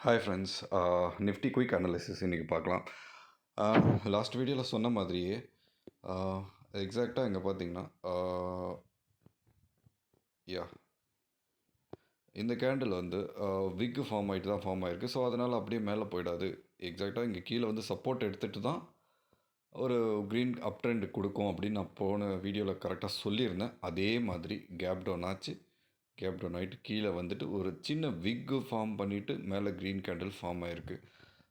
Hi friends. Nifty quick analysis இன்றைக்கி பார்க்கலாம். Last வீடியோவில் சொன்ன மாதிரியே எக்ஸாக்டாக இங்கே பார்த்தீங்கன்னா யா இந்த கேண்டில் வந்து விக்கு ஃபார்ம் ஆகிட்டு தான் ஃபார்ம் ஆகிருக்கு. ஸோ அதனால் அப்படியே மேலே போயிடாது. எக்ஸாக்டாக இங்கே கீழே வந்து சப்போர்ட் எடுத்துகிட்டு தான் ஒரு க்ரீன் அப் ட்ரெண்ட் கொடுக்கும் அப்படின்னு நான் போன வீடியோவில் கரெக்டாக சொல்லியிருந்தேன். அதே மாதிரி கேப் டவுன் ஆச்சு. கேப் டவுன் ஆகிட்டு கீழே வந்துட்டு ஒரு சின்ன விக்கு ஃபார்ம் பண்ணிவிட்டு மேலே க்ரீன் கேண்டில் ஃபார்ம் ஆகிருக்கு.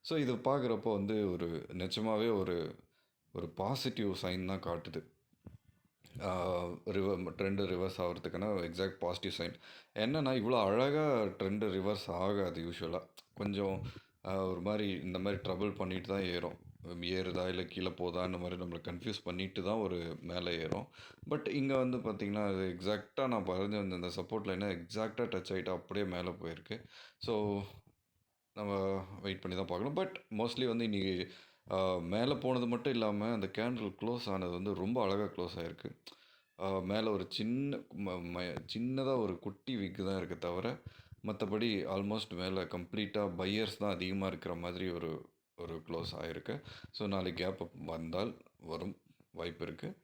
ஸோ இதை பார்க்குறப்போ வந்து ஒரு நிஜமாகவே ஒரு ஒரு பாசிட்டிவ் சைன் தான் காட்டுது. ட்ரெண்டு ரிவர்ஸ் ஆகிறதுக்கான எக்ஸாக்ட் பாசிட்டிவ் சைன் என்னென்னா, இவ்வளோ அழகாக ட்ரெண்டு ரிவர்ஸ் ஆகாது யூஸ்வலாக. கொஞ்சம் ஒரு மாதிரி இந்த மாதிரி ட்ரபிள் பண்ணிட்டு தான் ஏறும். ஏறுதா இல்லை கீழே போதா இந்த மாதிரி நம்மளை கன்ஃபியூஸ் பண்ணிட்டு தான் ஒரு மேலே ஏறும். பட் இங்கே வந்து பார்த்திங்கன்னா அது எக்ஸாக்டாக நான் பறஞ்சு வந்த இந்த சப்போர்ட் லைனை எக்ஸாக்டாக டச் ஆகிட்டு அப்படியே மேலே போயிருக்கு. ஸோ நம்ம வெயிட் பண்ணி தான் பார்க்கணும். பட் மோஸ்ட்லி வந்து இன்றைக்கி மேலே போனது மட்டும் இல்லாமல் அந்த கேண்டில் க்ளோஸ் ஆனது வந்து ரொம்ப அழகாக க்ளோஸ் ஆகிருக்கு. மேலே ஒரு சின்னதாக ஒரு குட்டி விக்கு தான் இருக்குது தவிர மற்றபடி ஆல்மோஸ்ட் மேலே கம்ப்ளீட்டாக பையர்ஸ் தான் அதிகமாக இருக்கிற மாதிரி ஒரு ஒரு க்ளோஸ் ஆகிருக்கு. ஸோ நாளைக்கு கேப் அப் வந்தால் வரும் வாய்ப்பு இருக்குது.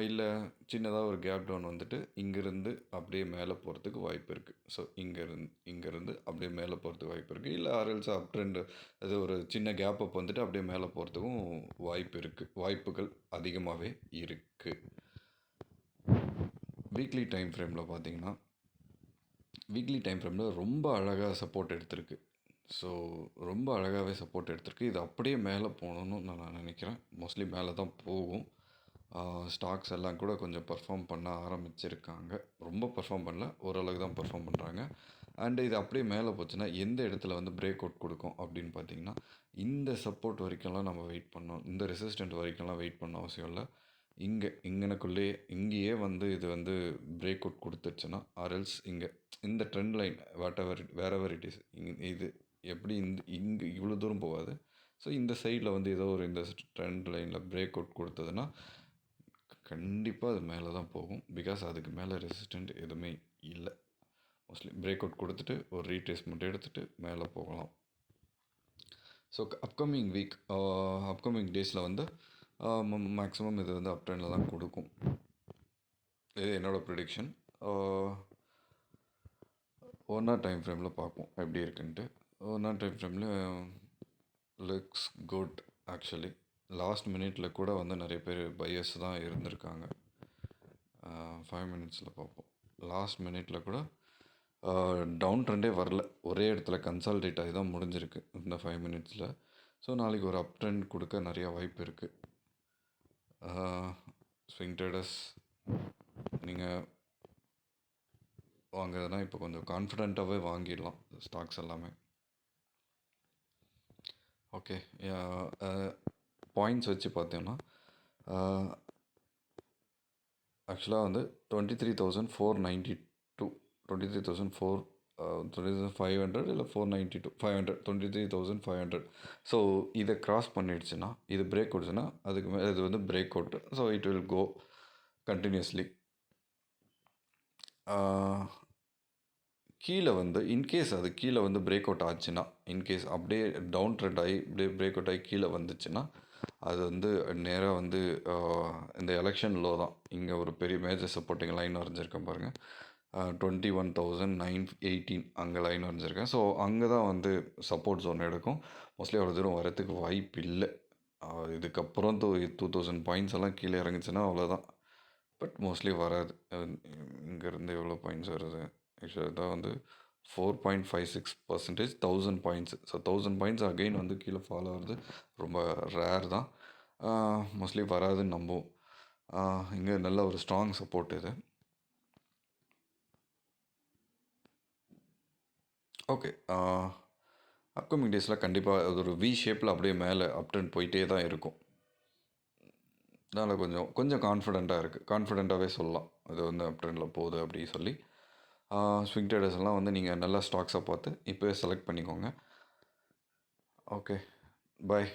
இல்லை சின்னதாக ஒரு கேப் டவுன் வந்துட்டு இங்கேருந்து அப்படியே மேலே போகிறதுக்கு வாய்ப்பு இருக்குது. ஸோ இங்கேருந்து அப்படியே மேலே போகிறதுக்கு வாய்ப்பு இருக்குது. இல்லை ஆர்எல்ஸ் அப் ட்ரெண்டு அது ஒரு சின்ன கேப் அப் வந்துட்டு அப்படியே மேலே போகிறதுக்கும் வாய்ப்புகள் அதிகமாகவே இருக்குது. வீக்லி டைம் ஃப்ரேமில் பார்த்தீங்கன்னா வீக்லி டைம் ஃப்ரேமில் ரொம்ப அழகாக சப்போர்ட் எடுத்திருக்கு. ஸோ ரொம்ப அழகாகவே சப்போர்ட் எடுத்திருக்கு. இது அப்படியே மேலே போகணுன்னு நான் நினைக்கிறேன். மோஸ்ட்லி மேலே தான் போகும். ஸ்டாக்ஸ் எல்லாம் கூட கொஞ்சம் பர்ஃபார்ம் பண்ண ஆரம்பிச்சிருக்காங்க. ரொம்ப பர்ஃபார்ம் பண்ணல, ஓரளவுக்கு தான் பர்ஃபார்ம் பண்ணுறாங்க. அண்டு இது அப்படியே மேலே போச்சுன்னா எந்த இடத்துல வந்து பிரேக் அவுட் கொடுக்கும் அப்படின்னு பார்த்தீங்கன்னா, இந்த சப்போர்ட் வரைக்கும்லாம் நம்ம வெயிட் பண்ணோம். இந்த ரெசிஸ்டன்ட் வரைக்கும்லாம் வெயிட் பண்ண அவசியம் இல்லை. இங்கேயே வந்து இது வந்து பிரேக் அவுட் கொடுத்துருச்சுன்னா ஆர்எல்ஸ் இந்த trend line wherever it is, இது எப்படி இங்கே இவ்வளோ தூரம் போகாது. ஸோ இந்த சைடில் வந்து ஏதோ ஒரு இந்த ட்ரெண்ட் லைனில் பிரேக் அவுட் கொடுத்ததுன்னா கண்டிப்பாக அது மேலே தான் போகும். பிகாஸ் அதுக்கு மேலே ரெசிஸ்டண்ட் எதுவுமே இல்லை. மோஸ்ட்லி பிரேக் அவுட் கொடுத்துட்டு ஒரு ரீட்ரேஸ்மெண்ட் எடுத்துகிட்டு மேலே போகலாம். ஸோ அப்கமிங் டேஸில் வந்து மேக்ஸிமம் இது வந்து அப் ட்ரெண்டில் தான் கொடுக்கும். இது என்னோடய ப்ரிடிக்ஷன். 1 hour டைம் ஃப்ரேமில் பார்ப்போம் எப்படி இருக்குன்ட்டு. 1 hour டைம் ஃப்ரேமில் லுக்ஸ் குட் ஆக்சுவலி. லாஸ்ட் மினிட்ல கூட வந்து நிறைய பேர் பையர்ஸ் தான் இருந்திருக்காங்க. 5 minutesல பார்ப்போம். லாஸ்ட் மினிட்ல கூட டவுன் ட்ரெண்டே வரல, ஒரே இடத்துல கன்சால்டேட் ஆகி தான் முடிஞ்சிருக்கு இந்த 5 minutesல. ஸோ நாளைக்கு ஒரு அப் ட்ரெண்ட் கொடுக்க நிறையா வாய்ப்பு இருக்குது. ஸ்விங் ட்ரேடர்ஸ் நீங்கள் வாங்குறதுனா இப்போ கொஞ்சம் கான்ஃபிடெண்ட்டாகவே வாங்கிடலாம் ஸ்டாக்ஸ் எல்லாமே. ஓகே, பாயிண்ட்ஸ் வச்சு பார்த்தோம்னா ஆக்சுவலாக வந்து 23,492, 23,500 இல்லை 492, 500, 23,500. ஸோ இதை க்ராஸ் பண்ணிடுச்சுன்னா, இது பிரேக் அவுட்ஸ்னா அதுக்கு மேலே இது வந்து break out. So it will go continuously. கீழே வந்து இன்கேஸ் அது கீழே வந்து பிரேக் அவுட் ஆச்சுன்னா, இன்கேஸ் அப்படியே டவுன் ட்ரெண்ட் ஆகி அப்படியே பிரேக் அவுட் ஆகி கீழே வந்துச்சுன்னா, அது வந்து நேராக வந்து இந்த எலெக்ஷன் லோ தான். இங்கே ஒரு பெரிய மேஜர் சப்போர்ட்டிங் லைன் வரைஞ்சிருக்கேன் பாருங்கள், 21,918 அங்கே லைன் வரைஞ்சிருக்கேன். ஸோ அங்கே தான் வந்து சப்போர்ட் ஜோன் எடுக்கும். மோஸ்ட்லி அவ்வளோ தூரம் வரத்துக்கு வாய்ப்பு இல்லை. இதுக்கப்புறம் 2,000 பாயிண்ட்ஸ் எல்லாம் கீழே இறங்குச்சுன்னா அவ்வளோதான். பட் மோஸ்ட்லி வராது. இங்கேருந்து எவ்வளோ பாயிண்ட்ஸ் வருது, ஆக்சுவலாக தான் வந்து 4.56%, 1000 பாயிண்ட்ஸ். ஸோ 1000 பாயிண்ட்ஸ் அகெயின் வந்து கீழே ஃபாலோ ஆகுறது ரொம்ப ரேர் தான். மோஸ்ட்லி வராதுன்னு நம்புவோம். இங்கே நல்ல ஒரு ஸ்ட்ராங் சப்போர்ட் இது. ஓகே, அப்கமிங் டேஸில் கண்டிப்பாக அது ஒரு வி ஷேப்பில் அப்படியே மேலே அப் ட்ரெண்ட் போயிட்டே தான் இருக்கும். அதனால் கொஞ்சம் கான்ஃபிடெண்ட்டாக இருக்குது. கான்ஃபிடெண்ட்டாகவே சொல்லலாம் அது வந்து அப் ட்ரெண்டில் போகுது அப்படி சொல்லி. ஸ்விங் ட்ரேடர்ஸ் எல்லாம் வந்து நீங்கள் நல்ல ஸ்டாக்ஸை பார்த்து இப்போவே செலக்ட் பண்ணிக்கோங்க. ஓகே, பாய்.